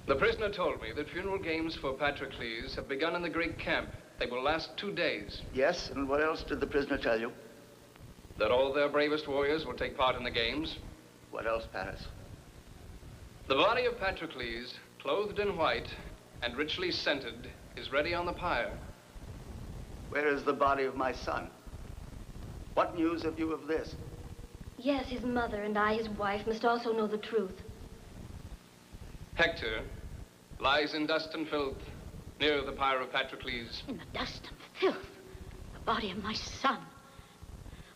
The prisoner told me that funeral games for Patroclus have begun in the Greek camp. They will last 2 days. Yes, and what else did the prisoner tell you? That all their bravest warriors will take part in the games. What else, Paris? The body of Patroclus, clothed in white and richly scented, is ready on the pyre. Where is the body of my son? What news have you of this? Yes, his mother and I, his wife, must also know the truth. Hector lies in dust and filth near the pyre of Patroclus. In the dust and filth, the body of my son,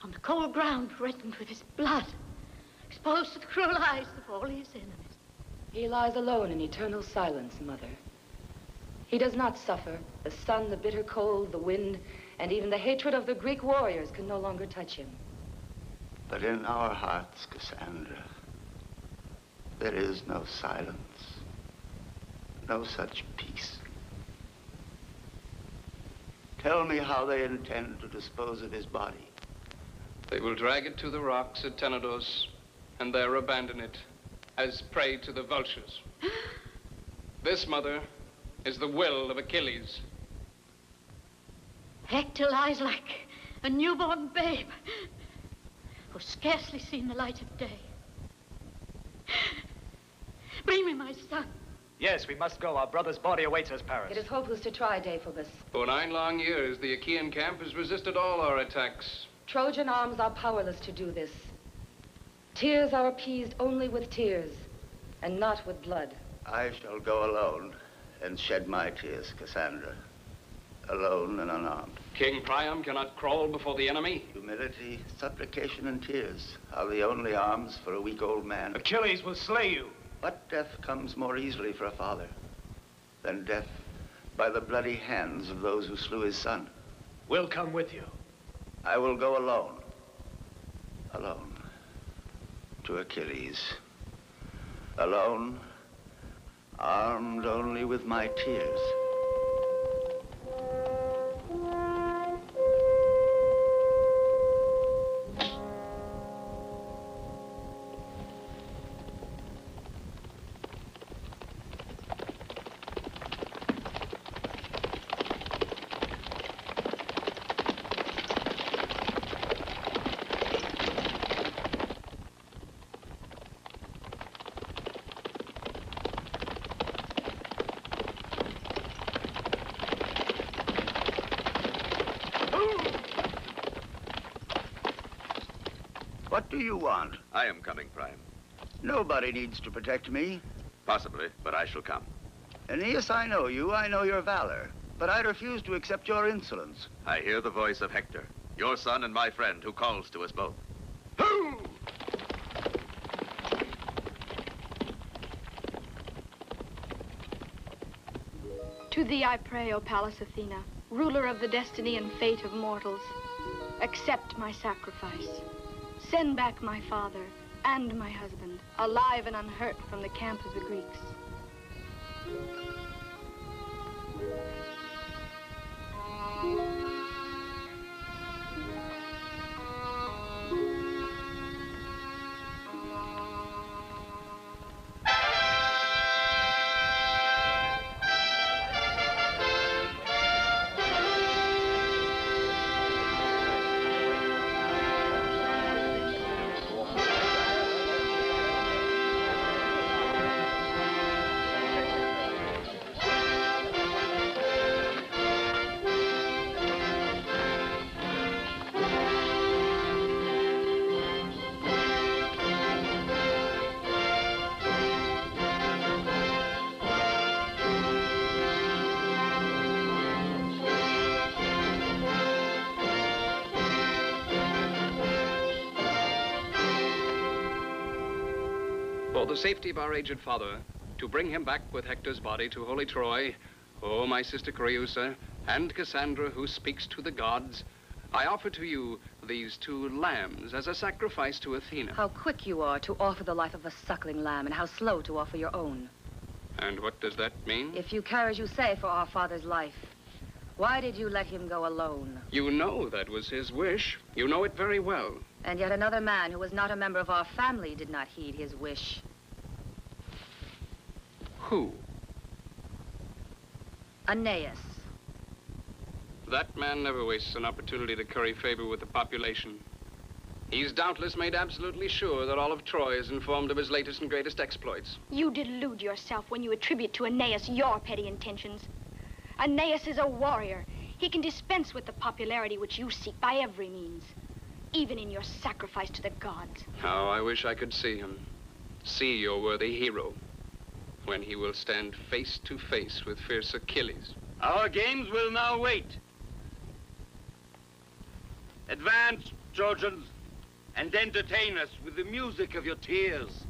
on the cold ground reddened with his blood, exposed to the cruel eyes of all his enemies. He lies alone in eternal silence, Mother. He does not suffer. The sun, the bitter cold, the wind, and even the hatred of the Greek warriors can no longer touch him. But in our hearts, Cassandra, there is no silence, no such peace. Tell me how they intend to dispose of his body. They will drag it to the rocks at Tenedos and there abandon it as prey to the vultures. This, Mother, is the will of Achilles. Hector lies like a newborn babe who's scarcely seen the light of day. Bring me my son. Yes, we must go. Our brother's body awaits us, Paris. It is hopeless to try, Deiphobus. For 9 long years, the Achaean camp has resisted all our attacks. Trojan arms are powerless to do this. Tears are appeased only with tears, and not with blood. I shall go alone and shed my tears, Cassandra. Alone and unarmed. King Priam cannot crawl before the enemy. Humility, supplication, and tears are the only arms for a weak old man. Achilles will slay you. What death comes more easily for a father than death by the bloody hands of those who slew his son? We'll come with you. I will go alone. Alone. To Achilles. Alone, armed only with my tears. What do you want? I am coming, Priam. Nobody needs to protect me. Possibly, but I shall come. Aeneas, I know you. I know your valor. But I refuse to accept your insolence. I hear the voice of Hector, your son and my friend, who calls to us both. To thee I pray, O Pallas Athena, ruler of the destiny and fate of mortals. Accept my sacrifice. Send back my father and my husband, alive and unhurt, from the camp of the Greeks. For the safety of our aged father, to bring him back with Hector's body to holy Troy, O my sister Creusa, and Cassandra, who speaks to the gods, I offer to you these 2 lambs as a sacrifice to Athena. How quick you are to offer the life of a suckling lamb, and how slow to offer your own. And what does that mean? If you care as you say for our father's life, why did you let him go alone? You know that was his wish. You know it very well. And yet another man who was not a member of our family did not heed his wish. Who? Aeneas. That man never wastes an opportunity to curry favor with the population. He's doubtless made absolutely sure that all of Troy is informed of his latest and greatest exploits. You delude yourself when you attribute to Aeneas your petty intentions. Aeneas is a warrior. He can dispense with the popularity which you seek by every means, even in your sacrifice to the gods. How I wish I could see him. See your worthy hero, when he will stand face to face with fierce Achilles. Our games will now wait. Advance, Trojans, and entertain us with the music of your tears.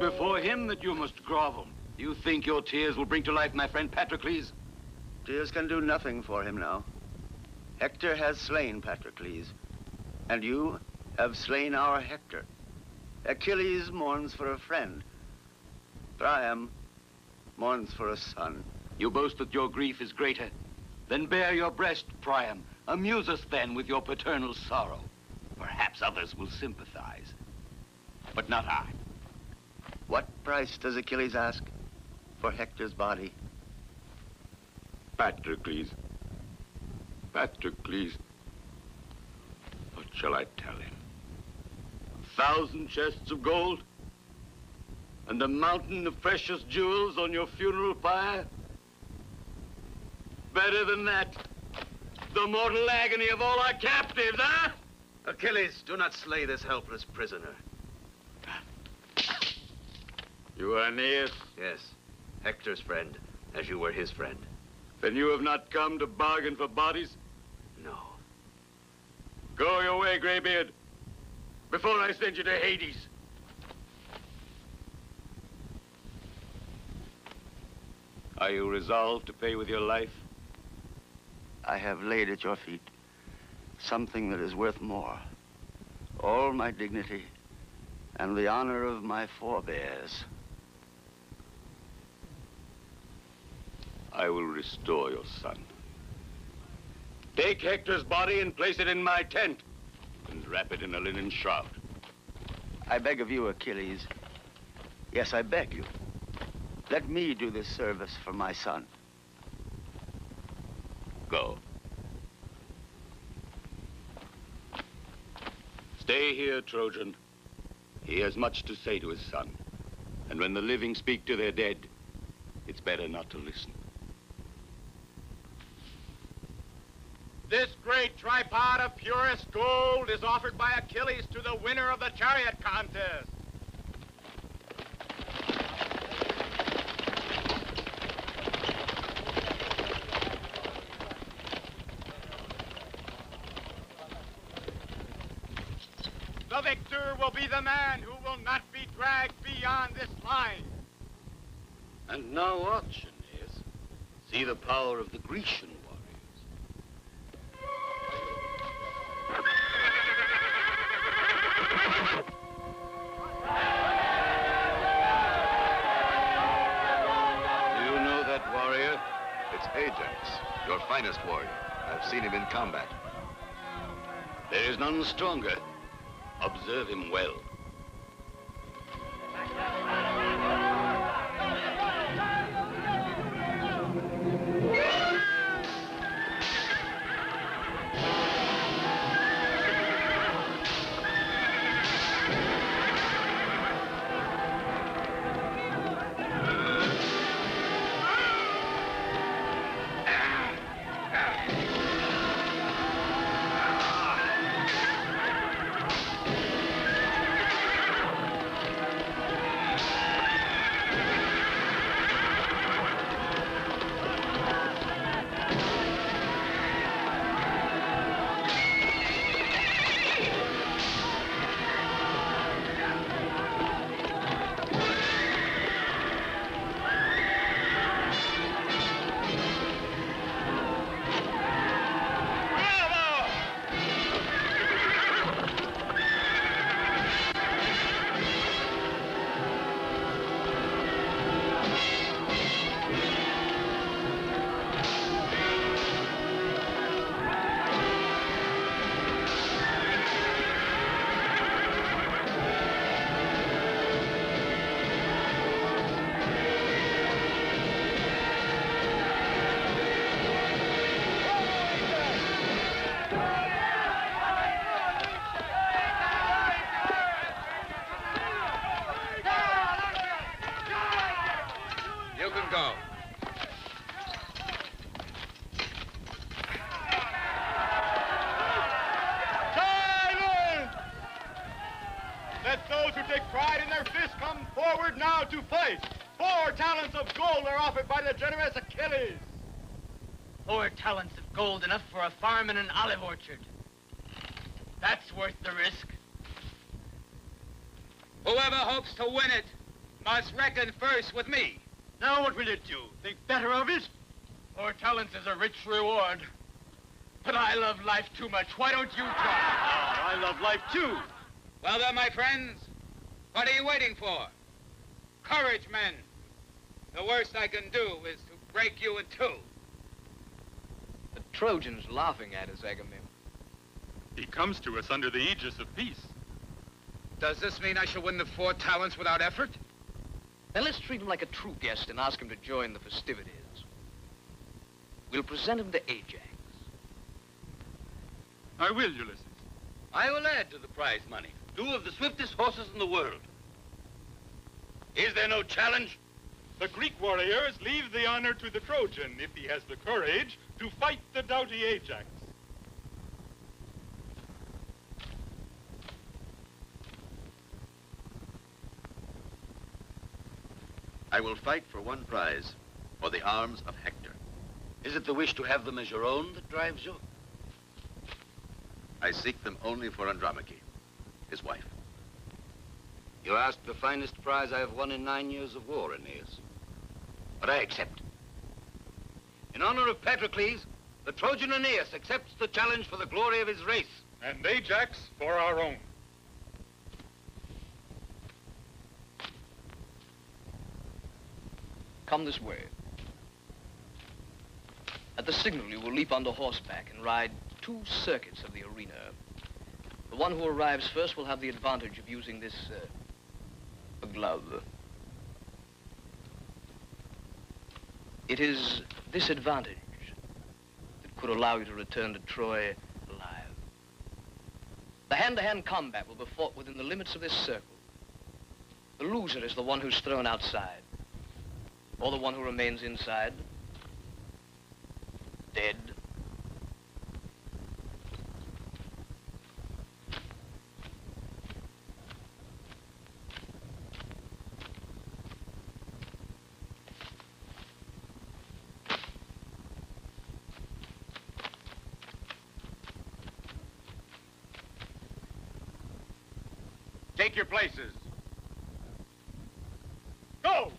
Before him that you must grovel. You think your tears will bring to life my friend Patroclus? Tears can do nothing for him now. Hector has slain Patroclus, and you have slain our Hector. Achilles mourns for a friend. Priam mourns for a son. You boast that your grief is greater. Then bare your breast, Priam. Amuse us then with your paternal sorrow. Perhaps others will sympathize, but not I. What price does Achilles ask for Hector's body? Patroclus. Patroclus. What shall I tell him? 1,000 chests of gold? And a mountain of precious jewels on your funeral pyre? Better than that. The mortal agony of all our captives, huh? Achilles, do not slay this helpless prisoner. You are Aeneas? Yes, Hector's friend, as you were his friend. Then you have not come to bargain for bodies? No. Go your way, Graybeard, before I send you to Hades. Are you resolved to pay with your life? I have laid at your feet something that is worth more. All my dignity and the honor of my forebears. I will restore your son. Take Hector's body and place it in my tent, and wrap it in a linen shroud. I beg of you, Achilles. Yes, I beg you. Let me do this service for my son. Go. Stay here, Trojan. He has much to say to his son. And when the living speak to their dead, it's better not to listen. This great tripod of purest gold is offered by Achilles to the winner of the chariot contest. The victor will be the man who will not be dragged beyond this line. And now watch, Aeneas. See the power of the Grecian warriors. Do you know that warrior? It's Ajax, your finest warrior. I've seen him in combat. There is none stronger. Observe him well. can go. Silence! Let those who take pride in their fists come forward now to fight. 4 talents of gold are offered by the generous Achilles. 4 talents of gold, enough for a farm and an olive orchard. That's worth the risk. Whoever hopes to win it must reckon first with me. Now what will it do? Think better of it? 4 talents is a rich reward. But I love life too much. Why don't you try? I love life too. Well then, my friends, what are you waiting for? Courage, men. The worst I can do is to break you in 2. The Trojans laughing at us, Agamemnon. He comes to us under the aegis of peace. Does this mean I shall win the 4 talents without effort? Then let's treat him like a true guest and ask him to join the festivities. We'll present him to Ajax. I will, Ulysses. I will add to the prize money 2 of the swiftest horses in the world. Is there no challenge? The Greek warriors leave the honor to the Trojan if he has the courage to fight the doughty Ajax. I will fight for one prize, for the arms of Hector. Is it the wish to have them as your own that drives you? I seek them only for Andromache, his wife. You asked the finest prize I have won in 9 years of war, Aeneas. But I accept. In honor of Patroclus, the Trojan Aeneas accepts the challenge for the glory of his race. And Ajax for our own. Come this way. At the signal, you will leap onto horseback and ride 2 circuits of the arena. The one who arrives first will have the advantage of using this, glove. It is this advantage that could allow you to return to Troy alive. The hand-to-hand combat will be fought within the limits of this circle. The loser is the one who's thrown outside, or the one who remains inside, dead. Take your places. Go!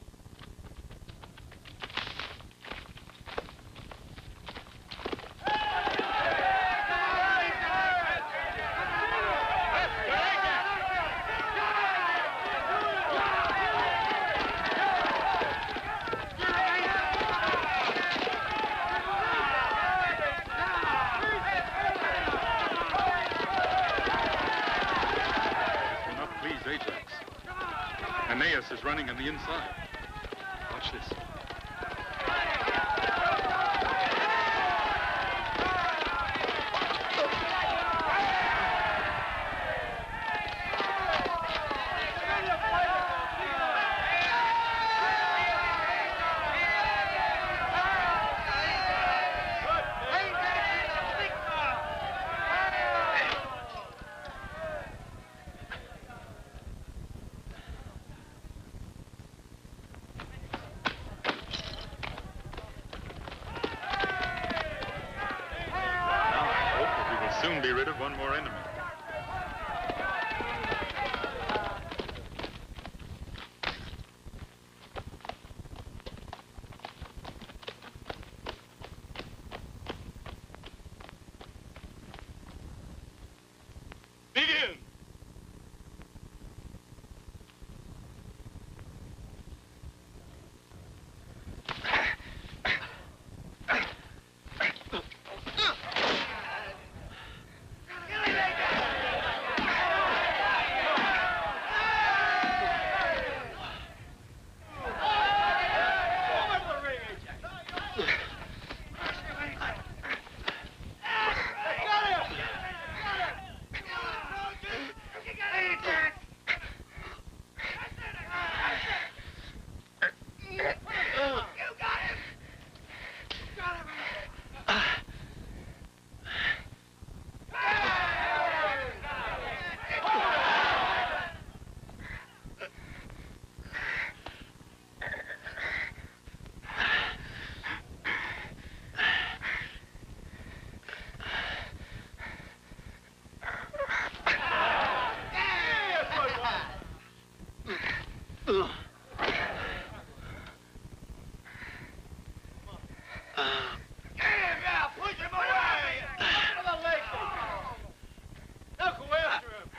Ajax. Aeneas is running on the inside. Watch this. Soon be rid of one more enemy. Begin! Now, push him away! Look at the legs! Now go after him!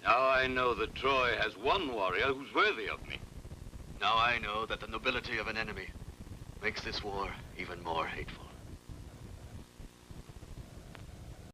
Now I know that Troy has one warrior who's worthy of me. Now I know that the nobility of an enemy makes this war even more hateful.